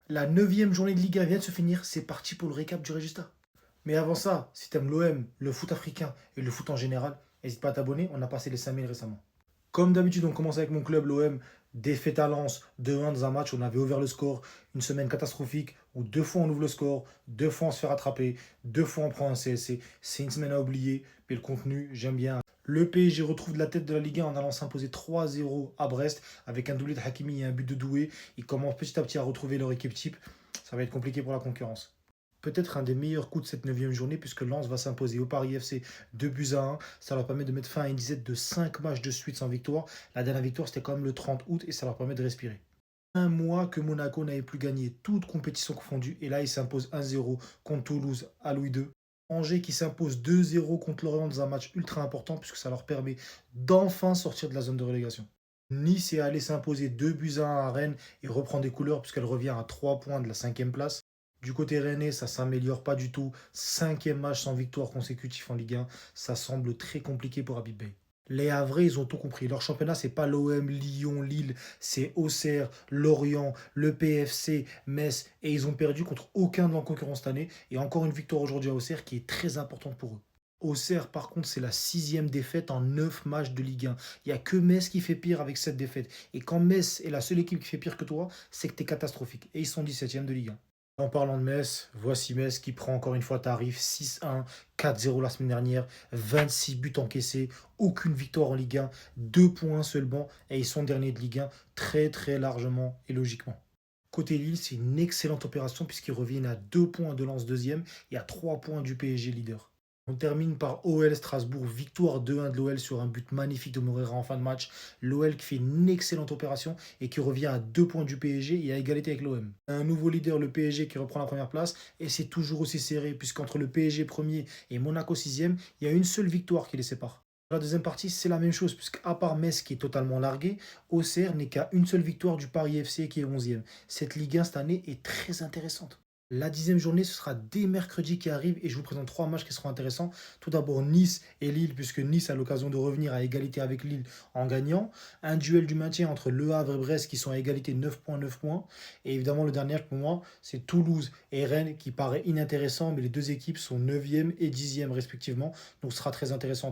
La neuvième journée de Ligue 1 vient de se finir, c'est parti pour le récap du résultat. Mais avant ça, si t'aimes l'OM, le foot africain et le foot en général, n'hésite pas à t'abonner, on a passé les 5000 récemment. Comme d'habitude, on commence avec mon club, l'OM. Défaite à Lens, 2-1 dans un match, on avait ouvert le score. Une semaine catastrophique où deux fois on ouvre le score, deux fois on se fait rattraper, deux fois on prend un CSC. C'est une semaine à oublier, mais le contenu, j'aime bien. Le PSG retrouve la tête de la Ligue 1 en allant s'imposer 3-0 à Brest avec un doublé de Hakimi et un but de Doué. Ils commencent petit à petit à retrouver leur équipe type. Ça va être compliqué pour la concurrence. Peut-être un des meilleurs coups de cette neuvième journée puisque Lens va s'imposer au Paris FC 2-1. Ça leur permet de mettre fin à une dizaine de 5 matchs de suite sans victoire. La dernière victoire c'était quand même le 30 août et ça leur permet de respirer. Un mois que Monaco n'avait plus gagné toute compétition confondue et là il s'impose 1-0 contre Toulouse à Louis II. Angers qui s'impose 2-0 contre Lorient dans un match ultra important puisque ça leur permet d'enfin sortir de la zone de relégation. Nice est allé s'imposer 2-1 à Rennes et reprend des couleurs puisqu'elle revient à 3 points de la cinquième place. Du côté rennais, ça s'améliore pas du tout. Cinquième match sans victoire consécutif en Ligue 1, ça semble très compliqué pour Habib Bey. Les Havrais, ils ont tout compris. Leur championnat, c'est pas l'OM, Lyon, Lille, c'est Auxerre, Lorient, le PFC, Metz, et ils ont perdu contre aucun de leurs concurrents cette année. Et encore une victoire aujourd'hui à Auxerre qui est très importante pour eux. Auxerre, par contre, c'est la sixième défaite en 9 matchs de Ligue 1. Il n'y a que Metz qui fait pire avec cette défaite. Et quand Metz est la seule équipe qui fait pire que toi, c'est que tu es catastrophique. Et ils sont 17e de Ligue 1. En parlant de Metz, voici Metz qui prend encore une fois tarif 6-1, 4-0 la semaine dernière, 26 buts encaissés, aucune victoire en Ligue 1, 2 points seulement et ils sont derniers de Ligue 1 très très largement et logiquement. Côté Lille, c'est une excellente opération puisqu'ils reviennent à 2 points de Lens deuxième et à 3 points du PSG leader. On termine par OL Strasbourg, victoire 2-1 de l'OL sur un but magnifique de Moreira en fin de match. L'OL qui fait une excellente opération et qui revient à 2 points du PSG et à égalité avec l'OM. Un nouveau leader, le PSG, qui reprend la première place et c'est toujours aussi serré puisqu'entre le PSG premier et Monaco sixième, il y a une seule victoire qui les sépare. La deuxième partie, c'est la même chose, puisqu'à part Metz qui est totalement largué, Auxerre n'est qu'à une seule victoire du Paris FC qui est 11e. Cette Ligue 1 cette année est très intéressante. La 10e journée, ce sera dès mercredi qui arrive et je vous présente 3 matchs qui seront intéressants. Tout d'abord Nice et Lille, puisque Nice a l'occasion de revenir à égalité avec Lille en gagnant. Un duel du maintien entre Le Havre et Brest qui sont à égalité 9 points, 9 points. Et évidemment, le dernier pour moi, c'est Toulouse et Rennes qui paraît inintéressant, mais les deux équipes sont 9e et 10e respectivement. Donc ce sera très intéressant.